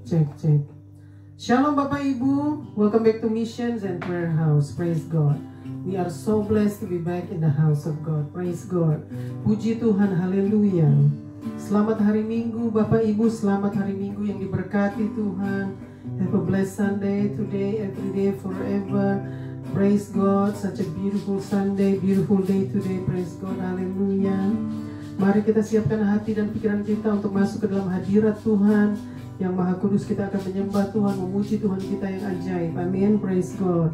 Cek. Shalom Bapak Ibu, welcome back to Missions and Prayer House. Praise God. We are so blessed to be back in the house of God. Praise God. Puji Tuhan, haleluya. Selamat hari Minggu Bapak Ibu, selamat hari Minggu yang diberkati Tuhan. Have a blessed Sunday today, every day, forever. Praise God, such a beautiful Sunday, beautiful day today. Praise God, haleluya. Mari kita siapkan hati dan pikiran kita untuk masuk ke dalam hadirat Tuhan yang Maha Kudus. Kita akan menyembah Tuhan, memuji Tuhan kita yang ajaib. Amin, praise God.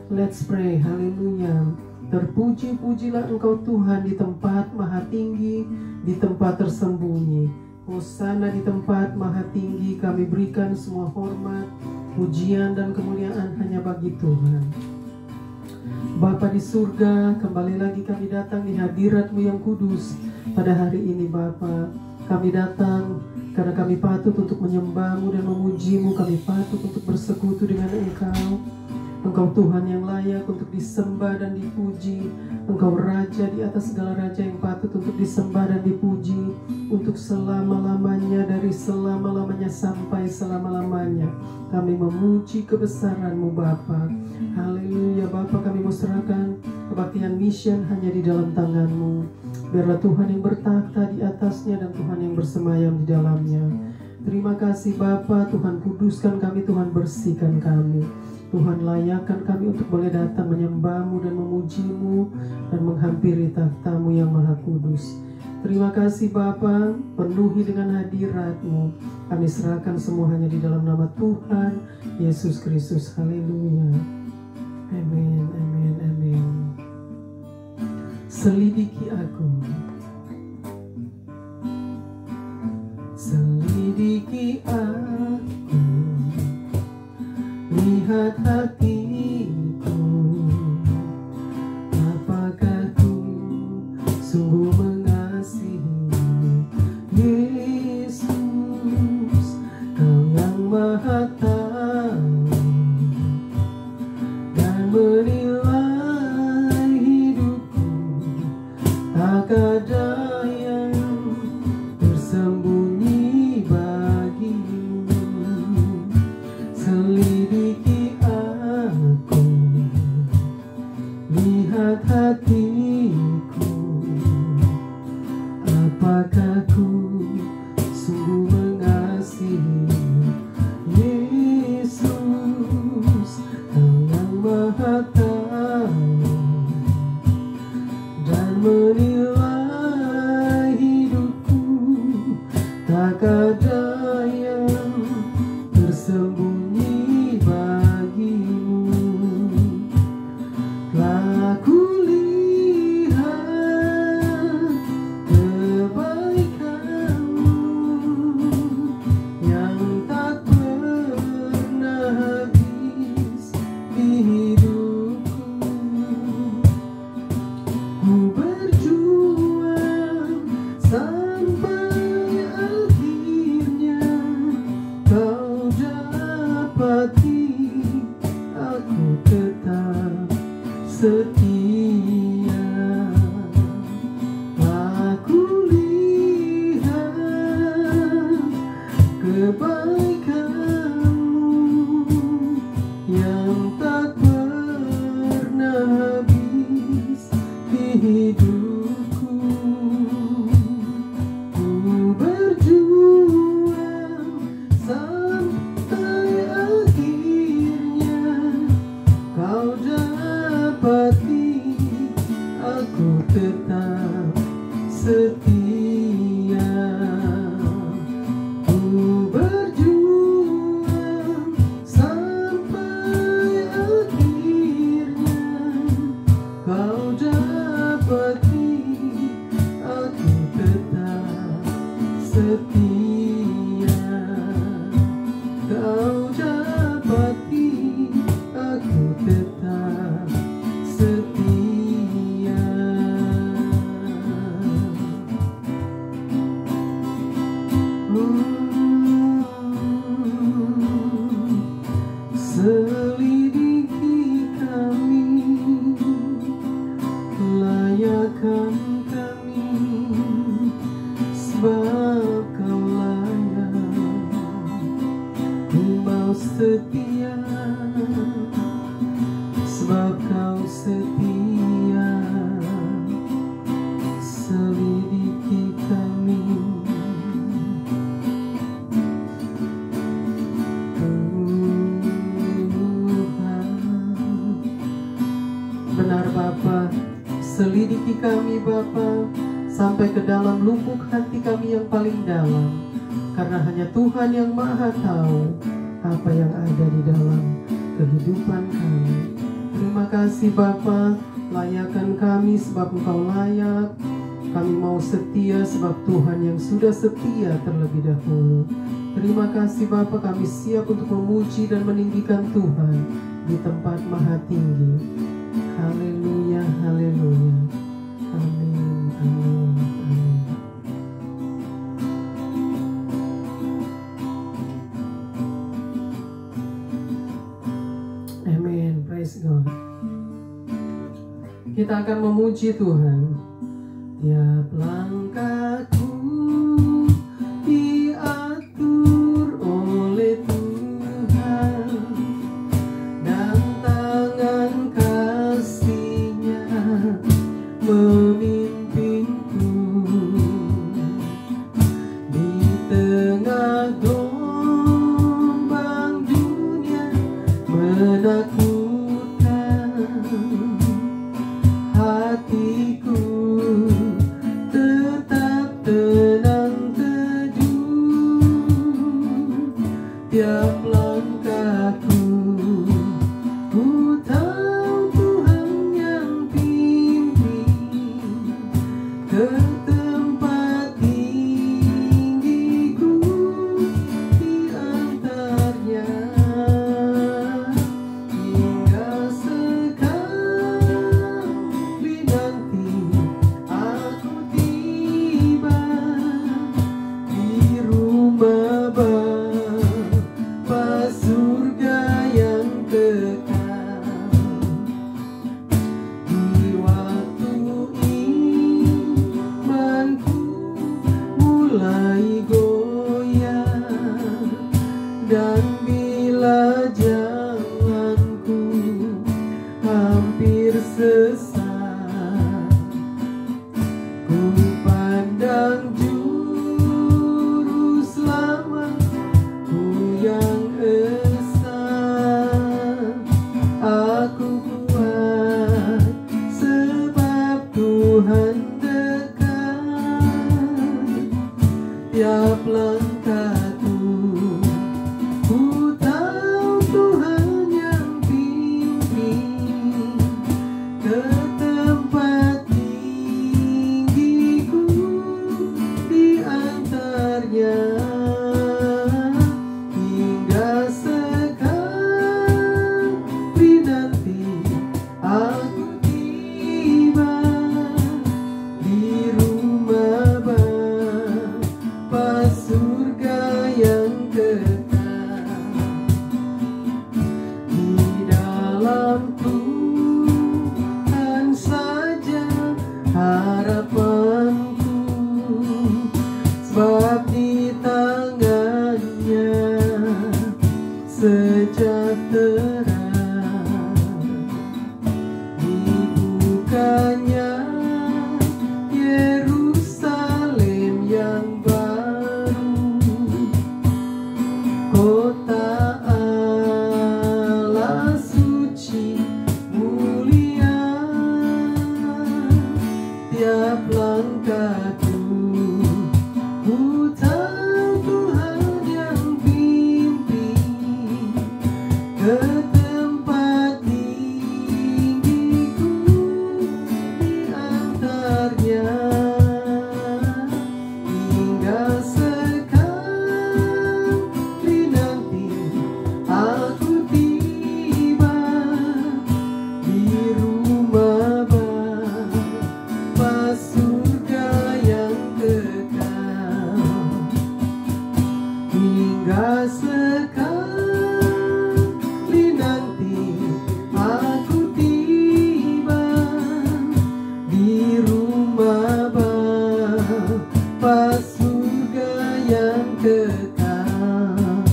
Let's pray, haleluya. Terpuji-pujilah Engkau Tuhan di tempat maha tinggi, di tempat tersembunyi. Hosana di tempat maha tinggi, kami berikan semua hormat, pujian dan kemuliaan hanya bagi Tuhan. Bapa di surga, kembali lagi kami datang di hadirat-Mu yang kudus pada hari ini Bapa. Kami datang karena kami patut untuk menyembah-Mu dan memuji-Mu. Kami patut untuk bersekutu dengan Engkau. Engkau Tuhan yang layak untuk disembah dan dipuji. Engkau Raja di atas segala raja yang patut untuk disembah dan dipuji. Untuk selama-lamanya, dari selama-lamanya sampai selama-lamanya. Kami memuji kebesaran-Mu Bapa. Haleluya Bapa, kami mau serahkan kebaktian mission hanya di dalam tangan-Mu. Biarlah Tuhan yang bertakhta di atasnya dan Tuhan yang bersemayam di dalamnya. Terima kasih Bapa, Tuhan kuduskan kami, Tuhan bersihkan kami. Tuhan layakkan kami untuk boleh datang menyembah-Mu dan memuji-Mu dan menghampiri takhta-Mu yang maha kudus. Terima kasih Bapa, penuhi dengan hadirat-Mu. Kami serahkan semua hanya di dalam nama Tuhan Yesus Kristus. Haleluya. Amin, amin, amin. Selidiki aku, selidiki aku, lihat hatiku, apakah ku sungguh mengasihi Yesus, Kau yang maha tahu dan menilai hidupku. Tak ada yang tersembunyi bagimu. Selidiki aku, Ku mau setia, sebab Kau setia. Selidiki kami, Tuhan. Benar Bapa, selidiki kami Bapa, sampai ke dalam lubuk hati kami yang paling dalam, karena hanya Tuhan yang Maha tahu apa yang ada di dalam kehidupan kami. Terima kasih Bapa, layakkan kami sebab Engkau layak. Kami mau setia sebab Tuhan yang sudah setia terlebih dahulu. Terima kasih Bapa, kami siap untuk memuji dan meninggikan Tuhan di tempat maha tinggi. Haleluya, haleluya. Amin, amin, amin. Amin, praise God. Kita akan memuji Tuhan. Tiap langkahku diatur oleh Tuhan, dan tangan kasih-Nya memimpinku di tengah gelombang dunia menakutkan. Hatiku tetap tenang teduh. Tiap langkahku ku tahu Tuhan yang pimpin ke tempat tinggiku. Di antaranya hingga sekali nanti aku tiba di rumah Bapa surga yang kekal. Di waktu imanku mulai goyah, dan bila jalanku hampir sesat, ku pandang Juru Selamatku yang esa. Aku kuat sebab Tuhan dekat. Tiap langkahku ku tahu Tuhan yang pimpin ke tempat tinggiku. Di antaranya hingga sekali nanti aku tiba di rumah Bapa surga yang kekal. Di dalam Tuhan saja harapanku, sebab di tangannya sejahtera. Dibukanya Yerusalem yang baru, kota Allah suci mulia. Tiap langkahku ku tahu Tuhan yang pimpin ke tempat tinggiku. Di antaranya hingga sekali nanti aku tiba di rumah Bapa surga yang kekal. Hingga sekali nanti aku tiba di rumah Bapa surga yang kekal.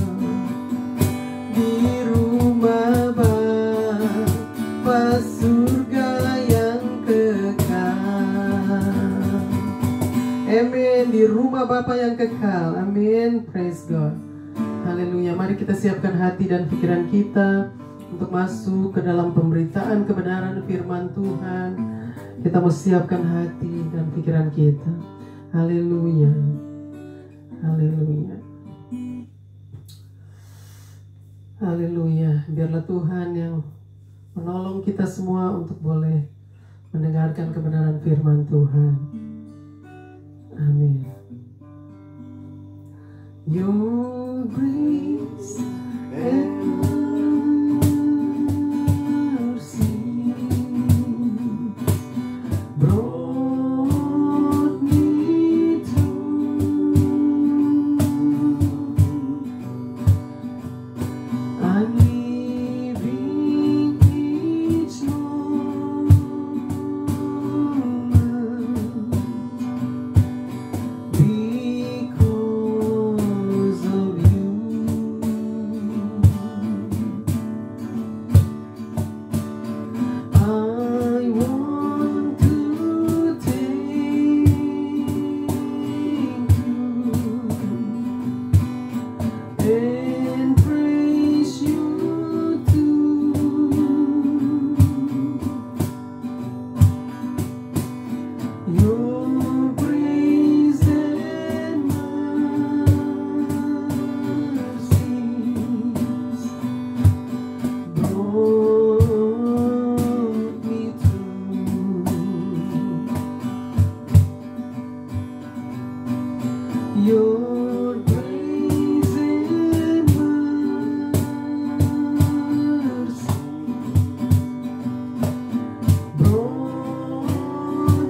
Haleluya. Mari kita siapkan hati dan pikiran kita untuk masuk ke dalam pemberitaan kebenaran firman Tuhan. Kita mau siapkan hati dan pikiran kita. Haleluya. Haleluya. Haleluya. Biarlah Tuhan yang menolong kita semua untuk boleh mendengarkan kebenaran firman Tuhan. Amin. Your grace and mercy brought me through. I'm living each moment because of you. I want to thank you and praise you too. Your grace and mercies brought me through. Your grace and mercy brought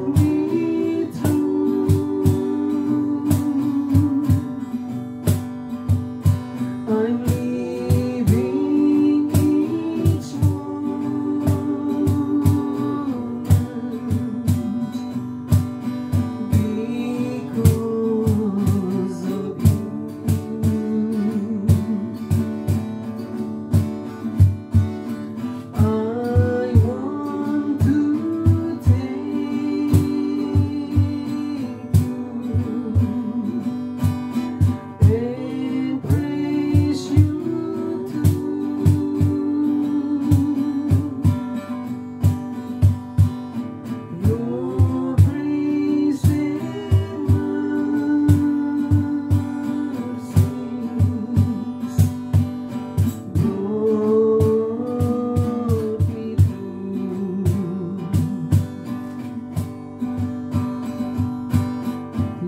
me through. I'm living each moment because of you. I want to thank you and praise you too. Your grace and mercies brought me through.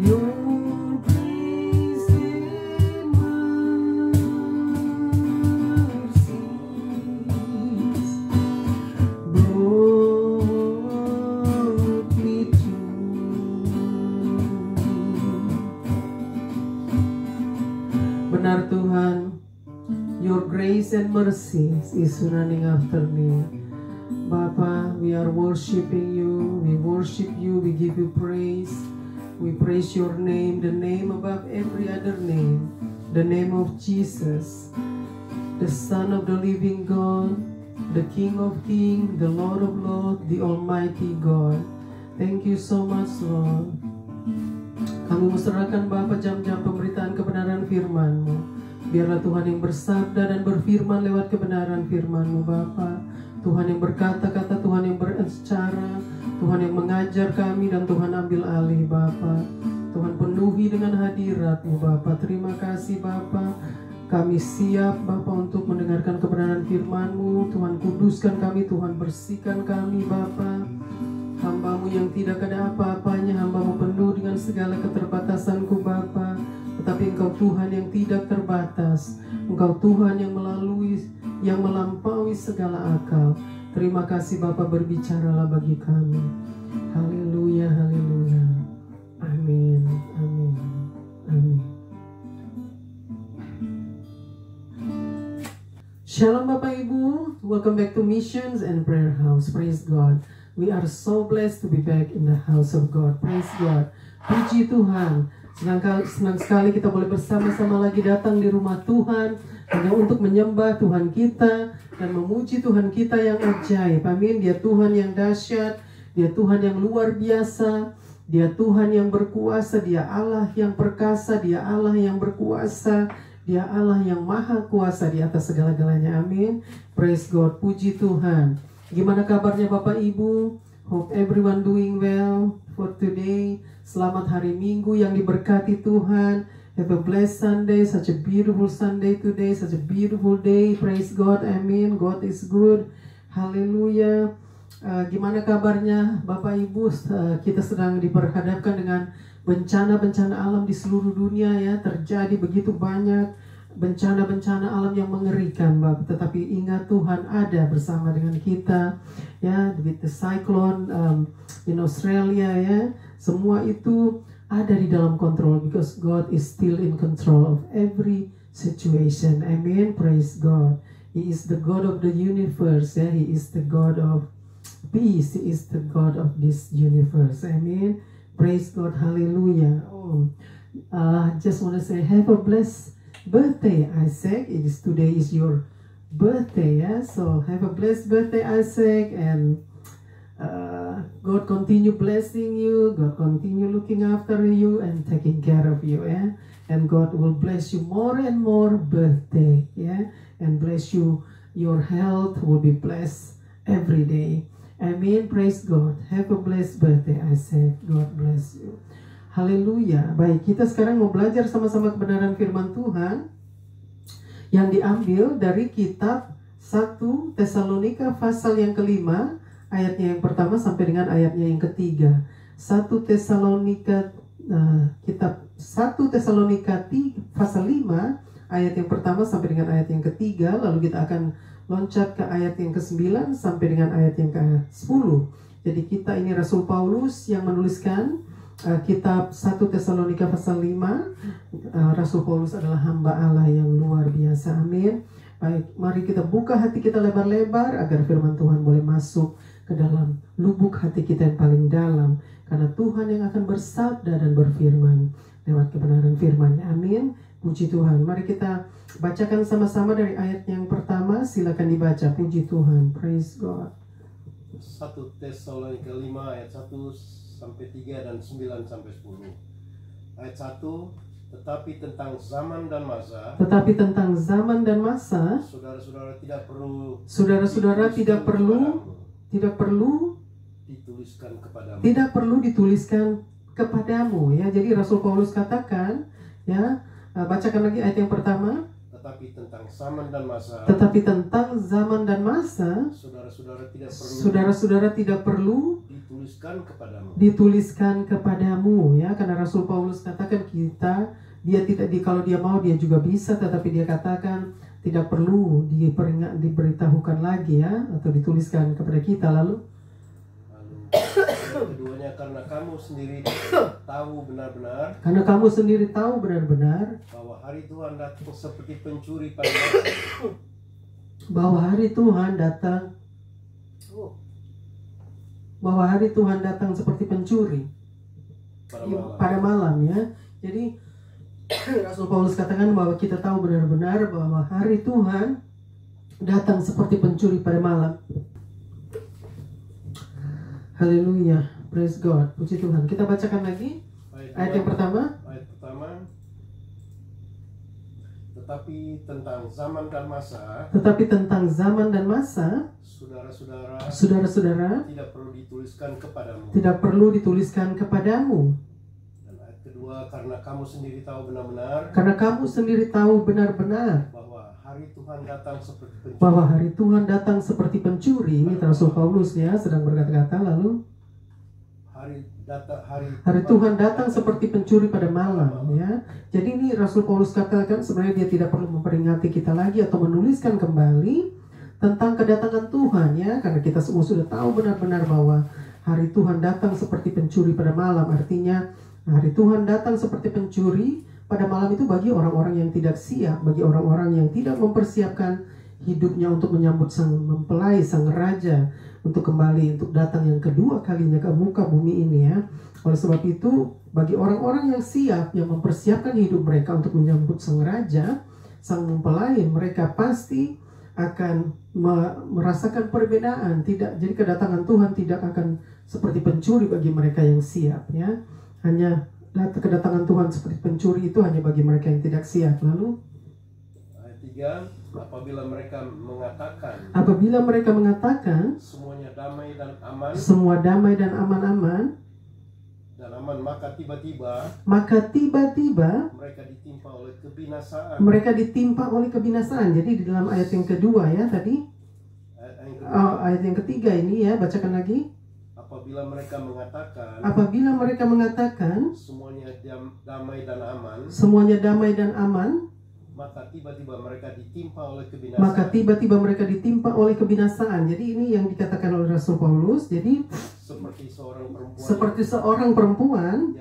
Your grace and mercies brought me through. Benar Tuhan, your grace and mercies is running after me. Bapa, we are worshiping you, we worship you, we give you praise. We praise your name, the name above every other name, the name of Jesus, the Son of the living God, the King of kings, the Lord of lords, the Almighty God. Thank you so much, Lord. Kami serahkan Bapa jam-jam pemberitaan kebenaran firman-Mu. Biarlah Tuhan yang bersabda dan berfirman lewat kebenaran firman-Mu, Bapa. Tuhan yang berkata-kata, Tuhan yang berbicara, Tuhan yang mengajar kami, dan Tuhan ambil alih, Bapa. Tuhan penuhi dengan hadirat-Mu, Bapa. Terima kasih, Bapa. Kami siap, Bapa, untuk mendengarkan kebenaran firman-Mu. Tuhan kuduskan kami, Tuhan bersihkan kami, Bapa. Hamba-Mu yang tidak ada apa-apanya, hamba-Mu penuh dengan segala keterbatasanku, Bapa. Tetapi Engkau Tuhan yang tidak terbatas. Engkau Tuhan yang melampaui segala akal. Terima kasih Bapa, berbicaralah bagi kami. Haleluya, haleluya. Amin, amin, amin. Shalom Bapak Ibu, welcome back to Missions and Prayer House. Praise God. We are so blessed to be back in the house of God. Praise God. Puji Tuhan. Senang sekali kita boleh bersama-sama lagi datang di rumah Tuhan, hanya untuk menyembah Tuhan kita dan memuji Tuhan kita yang ajaib. Amin. Dia Tuhan yang dahsyat, Dia Tuhan yang luar biasa, Dia Tuhan yang berkuasa, Dia Allah yang perkasa, Dia Allah yang berkuasa, Dia Allah yang maha kuasa di atas segala-galanya. Amin. Praise God. Puji Tuhan. Gimana kabarnya Bapak Ibu? Hope everyone doing well for today. Selamat hari Minggu yang diberkati Tuhan. Have a blessed Sunday. Such a beautiful Sunday today. Such a beautiful day. Praise God. Amin. God is good. Haleluya. Gimana kabarnya Bapak Ibu? Kita sedang diperhadapkan dengan bencana-bencana alam di seluruh dunia ya. Terjadi begitu banyak bencana-bencana alam yang mengerikan, Bapak. Tetapi ingat Tuhan ada bersama dengan kita ya. With the cyclone in Australia ya. Semua itu ada di dalam kontrol, because God is still in control of every situation. Amen. Praise God. He is the God of the universe ya. He is the God of peace. He is the God of this universe. Amen. Praise God. Hallelujah. Just want to say have a blessed birthday, Isaac. Today is your birthday, yeah. So have a blessed birthday, Isaac, and God continue blessing you. God continue looking after you and taking care of you, yeah. And God will bless you more and more birthday, yeah. And bless you. Your health will be blessed every day. Amen. Praise God. Have a blessed birthday, Isaac. God bless you. Haleluya. Baik, kita sekarang mau belajar sama-sama kebenaran firman Tuhan yang diambil dari kitab 1 Tesalonika pasal yang kelima, ayatnya yang pertama sampai dengan ayatnya yang ketiga. 1 Tesalonika kitab 1 Tesalonika pasal 5 ayat yang pertama sampai dengan ayat yang ketiga. Lalu kita akan loncat ke ayat yang ke-9 sampai dengan ayat yang ke-10. Jadi kita ini Rasul Paulus yang menuliskan kitab 1 Tesalonika pasal 5. Rasul Paulus adalah hamba Allah yang luar biasa. Amin. Baik, mari kita buka hati kita lebar-lebar agar firman Tuhan boleh masuk ke dalam lubuk hati kita yang paling dalam. Karena Tuhan yang akan bersabda dan berfirman lewat kebenaran firman-Nya. Amin. Puji Tuhan. Mari kita bacakan sama-sama dari ayat yang pertama. Silakan dibaca. Puji Tuhan. Praise God. 1 Tesalonika 5 ayat 1 sampai 3 dan 9 sampai 10. Ayat 1, tetapi tentang zaman dan masa. Tetapi tentang zaman dan masa. Saudara-saudara tidak perlu. Saudara-saudara tidak perlu dituliskan kepadamu. Tidak perlu dituliskan kepadamu ya. Jadi Rasul Paulus katakan ya. Bacakan lagi ayat yang pertama. Tetapi tentang zaman dan masa. Tetapi tentang zaman dan masa. Saudara-saudara tidak perlu dituliskan kepadamu. Dituliskan kepadamu ya. Karena Rasul Paulus katakan dia tidak kalau dia mau dia juga bisa, tetapi dia katakan tidak perlu diberitahukan lagi ya, atau dituliskan kepada kita. Lalu keduanya karena kamu sendiri tahu benar-benar. Karena kamu sendiri tahu benar-benar bahwa hari Tuhan datang seperti pencuri pada malam. Bahwa hari Tuhan datang. Bahwa hari Tuhan datang seperti pencuri pada malam ya. Jadi Rasul Paulus katakan bahwa kita tahu benar-benar bahwa hari Tuhan datang seperti pencuri pada malam. Haleluya, praise God, puji Tuhan. Kita bacakan lagi ayat yang pertama. Ayat pertama. Tetapi tentang zaman dan masa. Tetapi tentang zaman dan masa. Saudara-saudara tidak perlu dituliskan kepadamu. Tidak perlu dituliskan kepadamu. Dan ayat kedua, karena kamu sendiri tahu benar-benar. Karena kamu sendiri tahu benar-benar bahwa hari Tuhan datang seperti pencuri. Bahwa hari Tuhan datang seperti pencuri. Ini Rasul Paulus ya sedang berkata-kata. Lalu hari Tuhan datang seperti pencuri pada malam ya. Jadi ini Rasul Paulus katakan sebenarnya dia tidak perlu memperingati kita lagi atau menuliskan kembali tentang kedatangan Tuhan ya, karena kita semua sudah tahu benar-benar bahwa hari Tuhan datang seperti pencuri pada malam. Artinya hari Tuhan datang seperti pencuri pada malam itu bagi orang-orang yang tidak siap, bagi orang-orang yang tidak mempersiapkan hidupnya untuk menyambut sang mempelai, sang raja, untuk kembali, untuk datang yang kedua kalinya ke muka bumi ini ya. Oleh sebab itu, bagi orang-orang yang siap, yang mempersiapkan hidup mereka untuk menyambut sang raja, sang mempelai, mereka pasti akan merasakan perbedaan. Jadi kedatangan Tuhan tidak akan seperti pencuri bagi mereka yang siap ya. Hanya kedatangan Tuhan seperti pencuri itu hanya bagi mereka yang tidak siap. Lalu 3, apabila mereka mengatakan semuanya damai dan aman, semua damai dan aman, maka tiba-tiba mereka mereka ditimpa oleh kebinasaan. Jadi di dalam ayat yang kedua ya tadi, ayat yang ketiga ini ya, bacakan lagi. Apabila mereka mengatakan semuanya damai dan aman, maka tiba-tiba mereka ditimpa oleh kebinasaan. Jadi ini yang dikatakan oleh Rasul Paulus. Jadi seperti seorang perempuan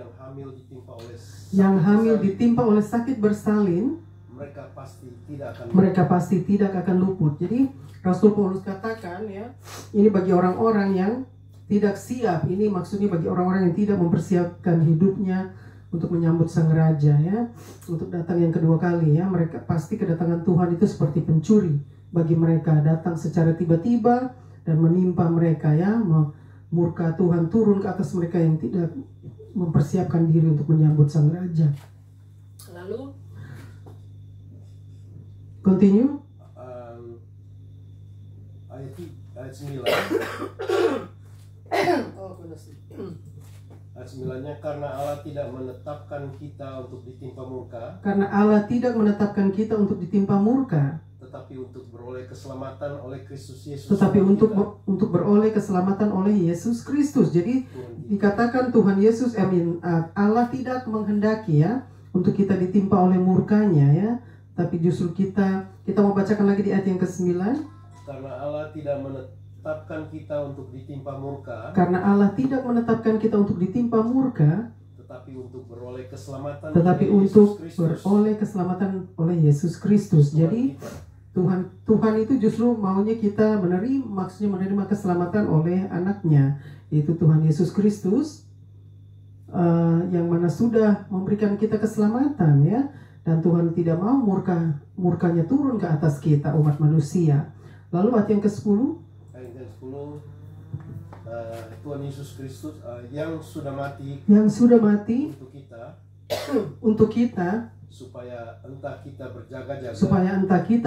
yang hamil ditimpa oleh sakit bersalin, mereka pasti tidak akan luput. Jadi Rasul Paulus katakan ya, ini bagi orang-orang yang tidak siap. Ini maksudnya bagi orang-orang yang tidak mempersiapkan hidupnya untuk menyambut sang raja ya, untuk datang yang kedua kali ya. Mereka pasti kedatangan Tuhan itu seperti pencuri bagi mereka, datang secara tiba-tiba dan menimpa mereka ya. Murka Tuhan turun ke atas mereka yang tidak mempersiapkan diri untuk menyambut sang raja. Lalu continue ayat 9. Ayat 9-nya, karena Allah tidak menetapkan kita untuk ditimpa murka. Tetapi untuk beroleh keselamatan oleh Kristus Yesus. Untuk beroleh keselamatan oleh Yesus Kristus. Jadi dikatakan Tuhan Yesus, Allah tidak menghendaki ya untuk kita ditimpa oleh murkanya ya, tapi justru kita mau bacakan lagi di ayat yang ke-9. Karena Allah tidak menetapkan kita untuk ditimpa murka. Tetapi untuk beroleh keselamatan oleh Yesus Kristus. Jadi Tuhan itu justru maunya kita menerima keselamatan oleh anaknya, yaitu Tuhan Yesus Kristus, yang mana sudah memberikan kita keselamatan ya. Dan Tuhan tidak mau murkanya turun ke atas kita umat manusia. Lalu ayat yang ke-10, Tuhan Yesus Kristus yang sudah mati untuk kita supaya entah kita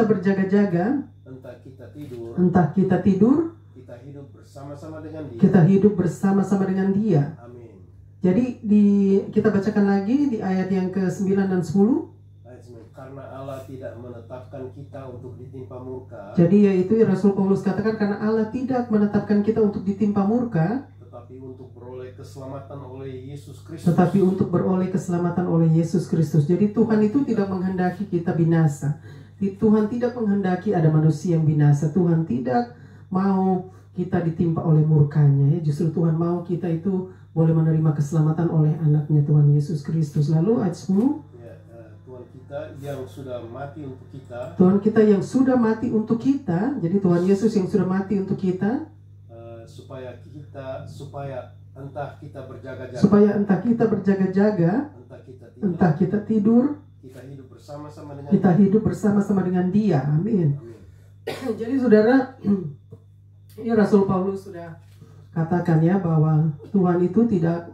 berjaga-jaga, entah kita tidur, kita hidup bersama-sama dengan Dia. Amin. Jadi kita bacakan lagi di ayat yang ke-9 dan 10. Karena Allah tidak menetapkan kita untuk ditimpa murka. Jadi yaitu Rasul Paulus katakan, karena Allah tidak menetapkan kita untuk ditimpa murka, tetapi untuk beroleh keselamatan oleh Yesus Kristus. Jadi Tuhan itu tidak menghendaki kita binasa. Tuhan tidak menghendaki ada manusia yang binasa. Tuhan tidak mau kita ditimpa oleh murkanya ya. Justru Tuhan mau kita itu boleh menerima keselamatan oleh anaknya Tuhan Yesus Kristus. Lalu ayat 10, Tuhan kita yang sudah mati untuk kita. Jadi Tuhan Yesus yang sudah mati untuk kita, supaya entah kita berjaga-jaga, entah kita tidur, kita hidup bersama-sama dengan Dia. Amin. Jadi saudara, ini Rasul Paulus sudah katakan ya bahwa Tuhan itu tidak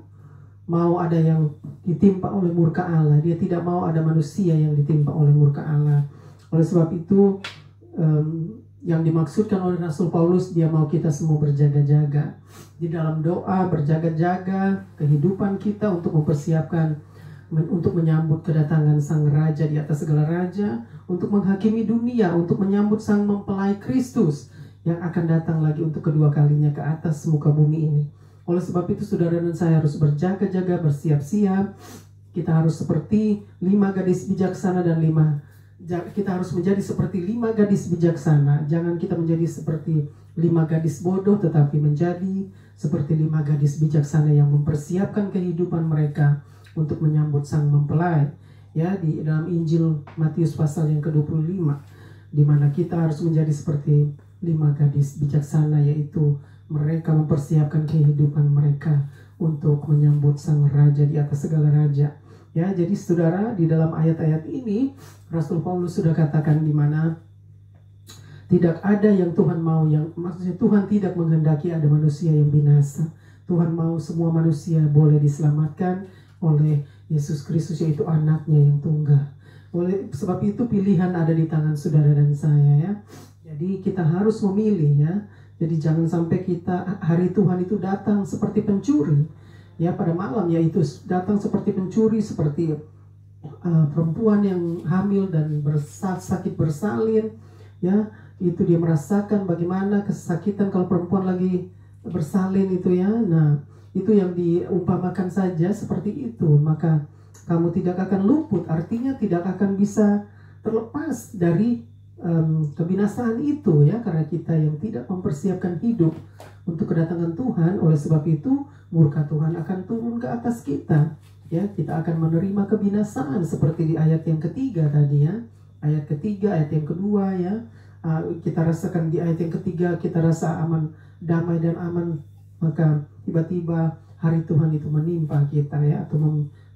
mau ada yang ditimpa oleh murka Allah. Dia tidak mau ada manusia yang ditimpa oleh murka Allah. Oleh sebab itu yang dimaksudkan oleh Rasul Paulus, dia mau kita semua berjaga-jaga di dalam doa, berjaga-jaga kehidupan kita untuk mempersiapkan, untuk menyambut kedatangan sang raja di atas segala raja, untuk menghakimi dunia, untuk menyambut sang mempelai Kristus yang akan datang lagi untuk kedua kalinya ke atas muka bumi ini. Oleh sebab itu saudara dan saya harus berjaga-jaga, bersiap-siap. Kita harus seperti 5 gadis bijaksana dan kita harus menjadi seperti 5 gadis bijaksana. Jangan kita menjadi seperti 5 gadis bodoh, tetapi menjadi seperti 5 gadis bijaksana yang mempersiapkan kehidupan mereka untuk menyambut sang mempelai. Ya, di dalam Injil Matius pasal yang ke-25, di mana kita harus menjadi seperti 5 gadis bijaksana, yaitu mereka mempersiapkan kehidupan mereka untuk menyambut sang raja di atas segala raja. Ya, jadi saudara, di dalam ayat-ayat ini Rasul Paulus sudah katakan di mana tidak ada yang Tuhan mau, yang maksudnya Tuhan tidak menghendaki ada manusia yang binasa. Tuhan mau semua manusia boleh diselamatkan oleh Yesus Kristus, yaitu anaknya yang tunggal. Oleh sebab itu pilihan ada di tangan saudara dan saya ya. Jadi kita harus memilih ya. Jadi jangan sampai kita hari Tuhan itu datang seperti pencuri ya, pada malam, yaitu datang seperti pencuri, seperti perempuan yang hamil dan sakit bersalin ya. Itu dia merasakan bagaimana kesakitan kalau perempuan lagi bersalin itu ya. Nah itu yang diumpamakan saja seperti itu, maka kamu tidak akan luput, artinya tidak akan bisa terlepas dari kebinasaan itu ya, karena kita yang tidak mempersiapkan hidup untuk kedatangan Tuhan. Oleh sebab itu murka Tuhan akan turun ke atas kita ya, kita akan menerima kebinasaan seperti di ayat yang ketiga tadi ya, ayat ketiga, ayat yang kedua ya. Kita rasakan di ayat yang ketiga, kita rasa aman, damai dan aman, maka tiba-tiba hari Tuhan itu menimpa kita ya,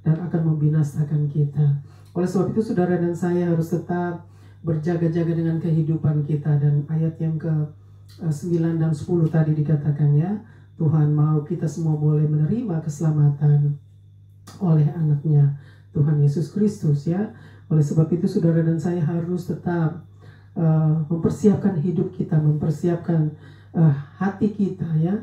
dan akan membinasakan kita. Oleh sebab itu saudara dan saya harus tetap berjaga-jaga dengan kehidupan kita. Dan ayat yang ke-9 dan 10 tadi dikatakan ya, Tuhan mau kita semua boleh menerima keselamatan oleh anaknya Tuhan Yesus Kristus ya. Oleh sebab itu saudara dan saya harus tetap mempersiapkan hidup kita, mempersiapkan hati kita ya,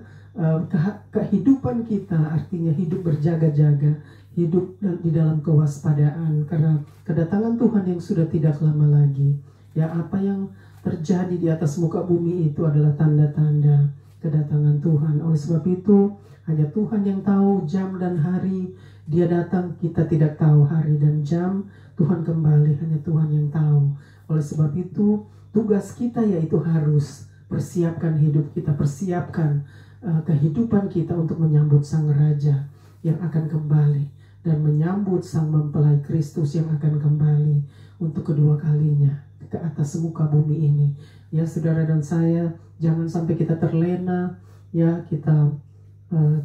kehidupan kita, artinya hidup berjaga-jaga, hidup di dalam kewaspadaan, karena kedatangan Tuhan yang sudah tidak lama lagi ya. Apa yang terjadi di atas muka bumi itu adalah tanda-tanda kedatangan Tuhan. Oleh sebab itu hanya Tuhan yang tahu jam dan hari Dia datang, kita tidak tahu hari dan jam Tuhan kembali, hanya Tuhan yang tahu. Oleh sebab itu tugas kita yaitu harus persiapkan hidup kita, persiapkan kehidupan kita untuk menyambut Sang Raja yang akan kembali, dan menyambut Sang Mempelai Kristus yang akan kembali untuk kedua kalinya ke atas muka bumi ini ya. Saudara dan saya, jangan sampai kita terlena ya, kita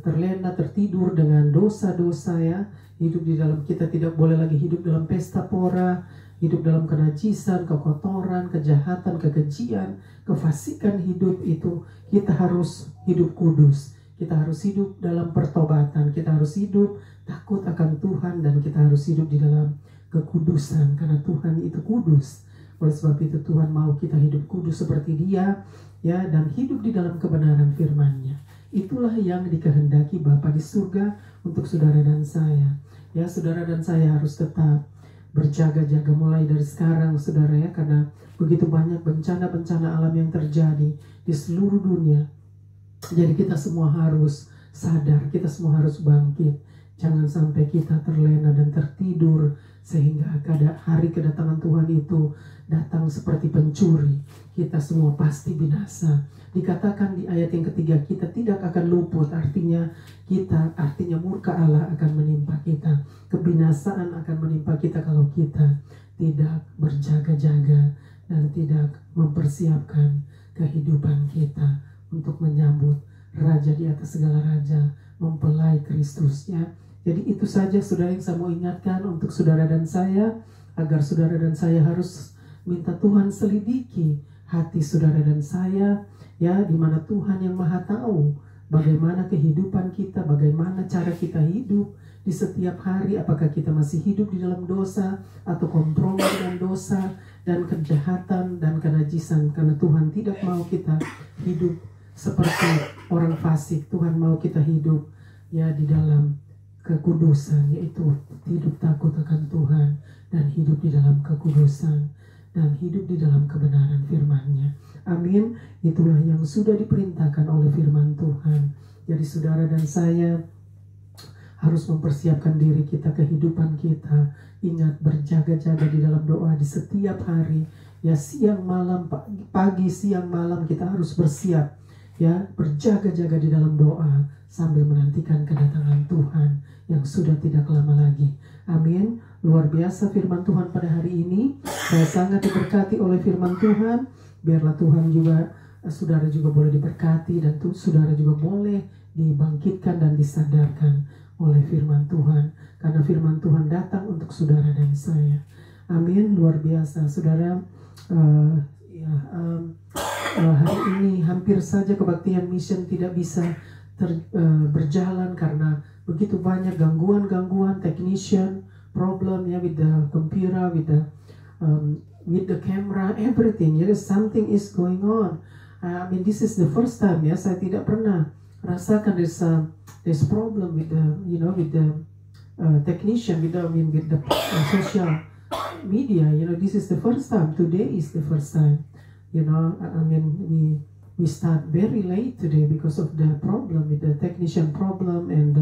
terlena, tertidur dengan dosa-dosa ya. Hidup di dalam, kita tidak boleh lagi hidup dalam pesta pora, hidup dalam kenajisan, kekotoran, kejahatan, kekejian, kefasikan. Hidup itu kita harus hidup kudus, kita harus hidup dalam pertobatan, kita harus hidup takut akan Tuhan, dan kita harus hidup di dalam kekudusan karena Tuhan itu kudus. Oleh sebab itu Tuhan mau kita hidup kudus seperti Dia ya, dan hidup di dalam kebenaran firman-Nya. Itulah yang dikehendaki Bapa di surga untuk saudara dan saya ya. Saudara dan saya harus tetap berjaga-jaga mulai dari sekarang saudara ya, karena begitu banyak bencana-bencana alam yang terjadi di seluruh dunia. Jadi kita semua harus sadar, kita semua harus bangkit. Jangan sampai kita terlena dan tertidur sehingga hari kedatangan Tuhan itu datang seperti pencuri. Kita semua pasti binasa. Dikatakan di ayat yang ketiga, kita tidak akan luput, artinya murka Allah akan menimpa kita. Kebinasaan akan menimpa kita kalau kita tidak berjaga-jaga dan tidak mempersiapkan kehidupan kita untuk menyambut Raja di atas segala raja, mempelai Kristus ya. Jadi itu saja saudara yang saya mau ingatkan untuk saudara dan saya, agar saudara dan saya harus minta Tuhan selidiki hati saudara dan saya ya, di mana Tuhan yang Maha tahu bagaimana kehidupan kita, bagaimana cara kita hidup di setiap hari. Apakah kita masih hidup di dalam dosa atau kompromi dengan dosa dan kejahatan dan kenajisan, karena Tuhan tidak mau kita hidup seperti orang fasik. Tuhan mau kita hidup ya di dalam kekudusan, yaitu hidup takut akan Tuhan dan hidup di dalam kekudusan dan hidup di dalam kebenaran firman-Nya. Amin. Itulah yang sudah diperintahkan oleh firman Tuhan. Jadi saudara dan saya harus mempersiapkan diri kita, kehidupan kita. Ingat, berjaga-jaga di dalam doa di setiap hari ya, siang malam, pagi siang malam kita harus bersiap ya, berjaga-jaga di dalam doa sambil menantikan kedatangan Tuhan yang sudah tidak lama lagi. Amin. Luar biasa firman Tuhan pada hari ini. Saya sangat diberkati oleh firman Tuhan. Biarlah Tuhan juga, saudara juga boleh diberkati, dan saudara juga boleh dibangkitkan dan disadarkan oleh firman Tuhan, karena firman Tuhan datang untuk saudara dan saya. Amin. Luar biasa saudara. Hari ini hampir saja kebaktian mission tidak bisa berjalan karena begitu banyak gangguan-gangguan technician, problem ya, with the computer, with the camera, everything. Ya, something is going on. I mean, this is the first time ya, saya tidak pernah rasakan this problem with the, you know, with the technician, with the social media. You know, this is the first time. Today is the first time. You know, I mean, we start very late today because of the problem with the technician problem and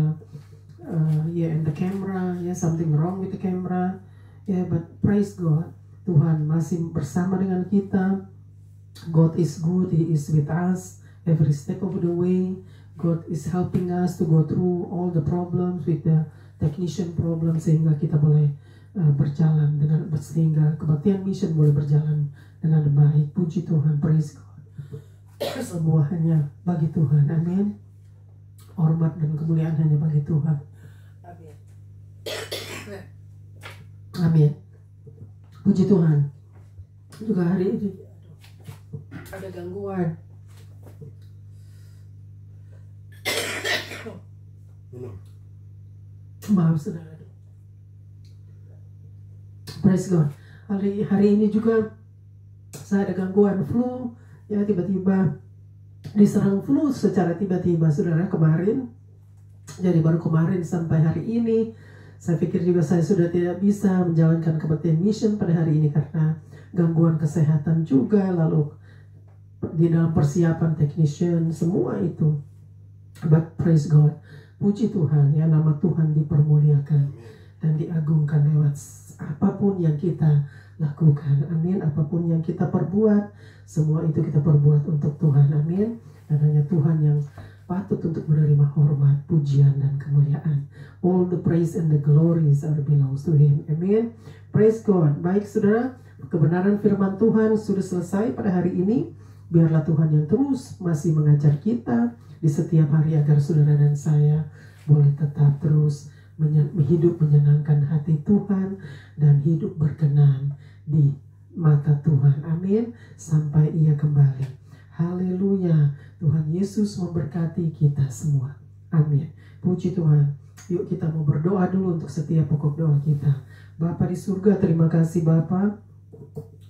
and the camera. Yeah, something wrong with the camera. Yeah, but praise God, Tuhan masih bersama dengan kita. God is good. He is with us every step of the way. God is helping us to go through all the problems with the technician problem, sehingga kita boleh berjalan dengan, sehingga kebaktian mission boleh berjalan dengan baik. Puji Tuhan, praise God. Semua hanya bagi Tuhan, amin. Hormat dan kemuliaan hanya bagi Tuhan, amin. Amin. Puji Tuhan. Juga hari ini ada gangguan. Maaf saudara. Praise God. Hari ini juga saya ada gangguan flu. Ya, tiba-tiba diserang flu secara tiba-tiba saudara kemarin. Jadi baru kemarin sampai hari ini. Saya pikir juga saya sudah tidak bisa menjalankan kebaktian mission pada hari ini karena gangguan kesehatan juga. Lalu di dalam persiapan technician semua itu. But praise God. Puji Tuhan ya, nama Tuhan dipermuliakan dan diagungkan lewat apapun yang kita lakukan. Amin. Apapun yang kita perbuat, semua itu kita perbuat untuk Tuhan. Amin. Dan hanya Tuhan yang patut untuk menerima hormat, pujian, dan kemuliaan. All the praise and the glories are belongs to Him. Amin. Praise God. Baik saudara, kebenaran firman Tuhan sudah selesai pada hari ini. Biarlah Tuhan yang terus masih mengajar kita di setiap hari agar saudara dan saya boleh tetap terus hidup menyenangkan hati Tuhan dan hidup berkenan di mata Tuhan. Amin. Sampai Ia kembali. Haleluya. Tuhan Yesus memberkati kita semua. Amin. Puji Tuhan. Yuk kita mau berdoa dulu untuk setiap pokok doa kita. Bapa di surga, terima kasih Bapa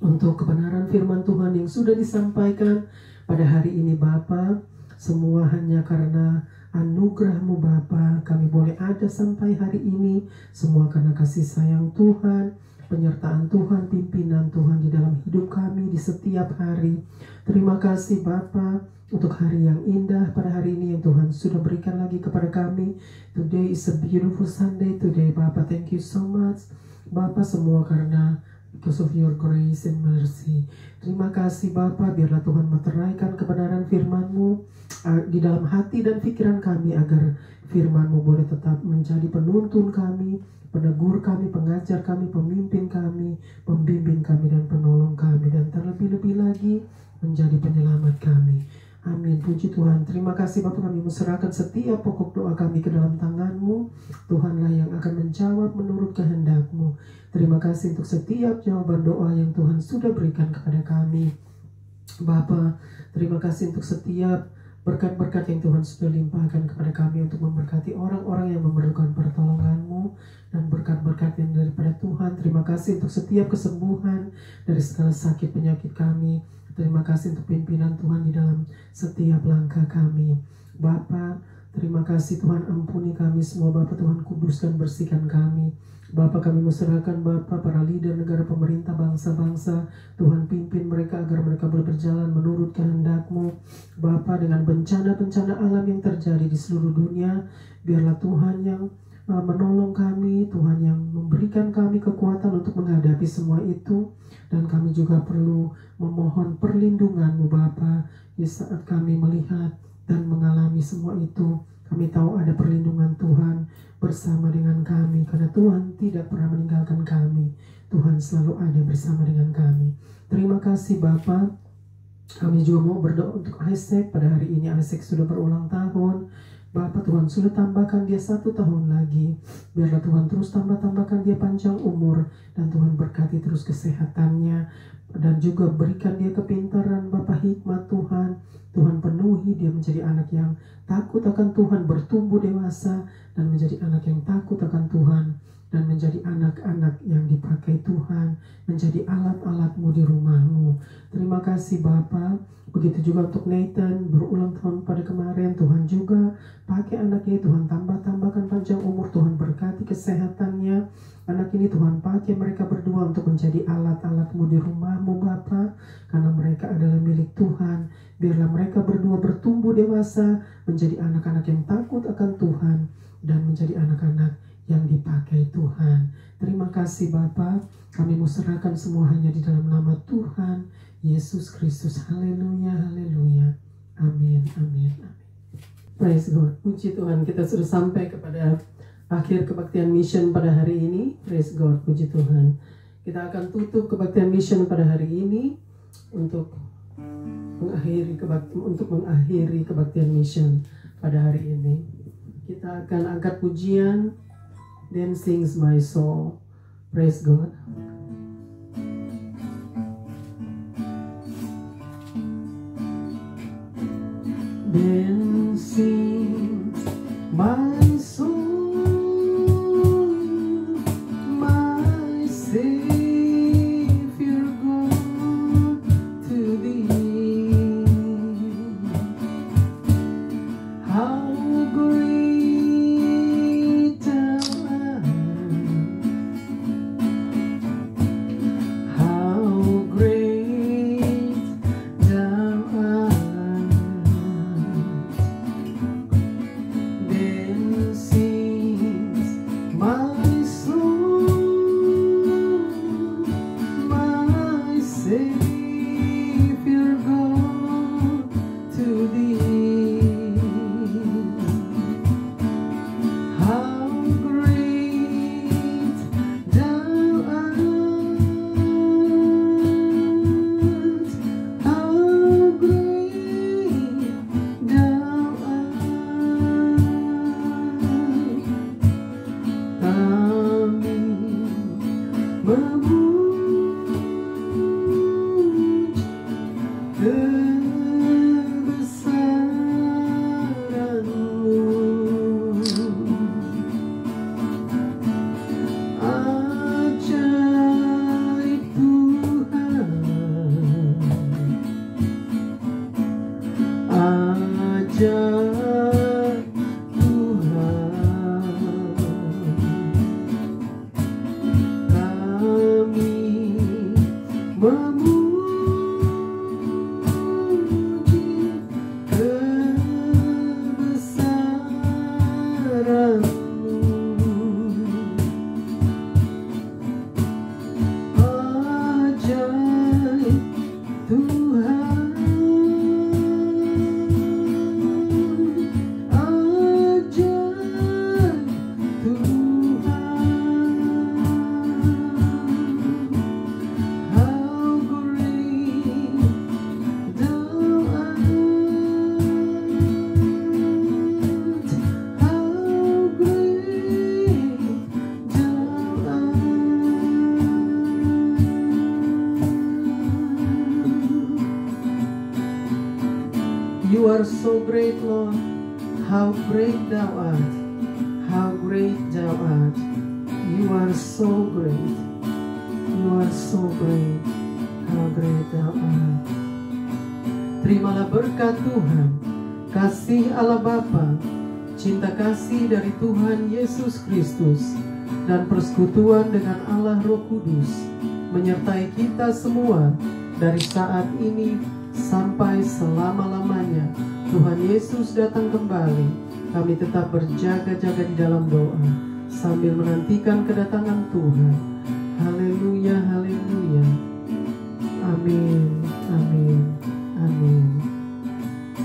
untuk kebenaran firman Tuhan yang sudah disampaikan pada hari ini Bapa. Semua hanya karena anugerah-Mu Bapa, kami boleh ada sampai hari ini. Semua karena kasih sayang Tuhan, penyertaan Tuhan, pimpinan Tuhan di dalam hidup kami di setiap hari. Terima kasih Bapa untuk hari yang indah pada hari ini yang Tuhan sudah berikan lagi kepada kami. Today is a beautiful Sunday today Bapa. Thank you so much Bapa, semua karena because of your grace and mercy. Terima kasih Bapa, biarlah Tuhan meteraikan kebenaran firman-Mu di dalam hati dan pikiran kami, agar firman-Mu boleh tetap menjadi penuntun kami, penegur kami, pengajar kami, pemimpin kami, pembimbing kami, dan penolong kami, dan terlebih-lebih lagi menjadi penyelamat kami. Amin. Puji Tuhan. Terima kasih Bapak, kami menserahkan setiap pokok doa kami ke dalam tangan-Mu. Tuhanlah yang akan menjawab menurut kehendak-Mu. Terima kasih untuk setiap jawaban doa yang Tuhan sudah berikan kepada kami. Bapa, terima kasih untuk setiap berkat-berkat yang Tuhan sudah limpahkan kepada kami untuk memberkati orang-orang yang memerlukan pertolongan-Mu dan berkat-berkat yang daripada Tuhan. Terima kasih untuk setiap kesembuhan dari segala sakit penyakit kami. Terima kasih untuk pimpinan Tuhan di dalam setiap langkah kami. Bapa, terima kasih Tuhan, ampuni kami semua Bapa. Tuhan kuduskan, bersihkan kami. Bapa, kami menserahkan Bapa para leader negara, pemerintah, bangsa-bangsa. Tuhan pimpin mereka agar mereka boleh berjalan menurut kehendak-Mu. Bapa, dengan bencana-bencana alam yang terjadi di seluruh dunia, biarlah Tuhan yang menolong kami, Tuhan yang memberikan kami kekuatan untuk menghadapi semua itu. Dan kami juga perlu memohon perlindungan-Mu Bapa di saat kami melihat dan mengalami semua itu. Kami tahu ada perlindungan Tuhan bersama dengan kami, karena Tuhan tidak pernah meninggalkan kami. Tuhan selalu ada bersama dengan kami. Terima kasih Bapa. Kami juga mau berdoa untuk Isaac. Pada hari ini Isaac sudah berulang tahun. Bapak, Tuhan sudah tambahkan dia 1 tahun lagi. Biarlah Tuhan terus tambahkan dia panjang umur, dan Tuhan berkati terus kesehatannya, dan juga berikan dia kepintaran Bapak, hikmat Tuhan. Tuhan penuhi dia menjadi anak yang takut akan Tuhan, bertumbuh dewasa dan menjadi anak yang takut akan Tuhan. dan menjadi anak-anak yang dipakai Tuhan, menjadi alat-alat-Mu di rumah-Mu. Terima kasih Bapa. Begitu juga untuk Nathan, berulang tahun pada kemarin, Tuhan juga pakai anaknya, Tuhan tambahkan panjang umur, Tuhan berkati kesehatannya. Anak ini Tuhan pakai mereka berdua untuk menjadi alat-alat-Mu di rumah-Mu Bapa, karena mereka adalah milik Tuhan. Biarlah mereka berdua bertumbuh dewasa, menjadi anak-anak yang takut akan Tuhan, dan menjadi anak-anak yang dipakai Tuhan. Terima kasih Bapa, kami mau serahkan semua hanya di dalam nama Tuhan Yesus Kristus. Haleluya, haleluya. Amin, amin, amin. Praise God. Puji Tuhan, kita sudah sampai kepada akhir kebaktian mission pada hari ini. Praise God, puji Tuhan. Kita akan tutup kebaktian mission pada hari ini untuk mengakhiri kebaktian mission pada hari ini. Kita akan angkat pujian Then Sings My Soul. Praise God. Then sings my soul, my Savior God, to Thee. How great Thou art! How great Thou art! Then sings my soul, my Savior God, to Thee. How great Thou art! How great Thou art! Kami memuji kebesaran-Mu. Ajaib Tuhan, ajaib Tuhan. Kami memuji kebesaran-Mu. Ajaib Tuhan, ajaib Tuhan. How great Thou art! How great Thou art! You are so great, Lord. How great Thou art. How great Thou art. You are so great. You are so great. How great Thou art. Terimalah berkat Tuhan, kasih Allah Bapa, cinta kasih dari Tuhan Yesus Kristus, dan persekutuan dengan Allah Roh Kudus menyertai kita semua dari saat ini sampai selama-lamanya. Tuhan Yesus datang kembali. Kami tetap berjaga-jaga di dalam doa sambil menantikan kedatangan Tuhan. Haleluya, haleluya. Amin, amin, amin.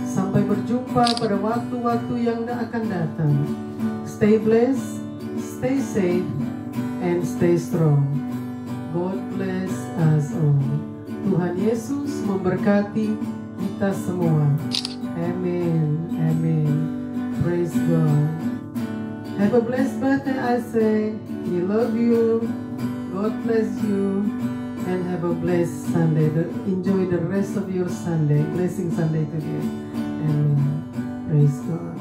Sampai berjumpa pada waktu-waktu yang akan datang. Stay blessed, stay safe, and stay strong. God bless us all. Tuhan Yesus memberkati kita semua. Amen, amen. Praise God. Have a blessed birthday, I say. We love you. God bless you. And have a blessed Sunday. Enjoy the rest of your Sunday. Blessing Sunday to you. Amen. Praise God.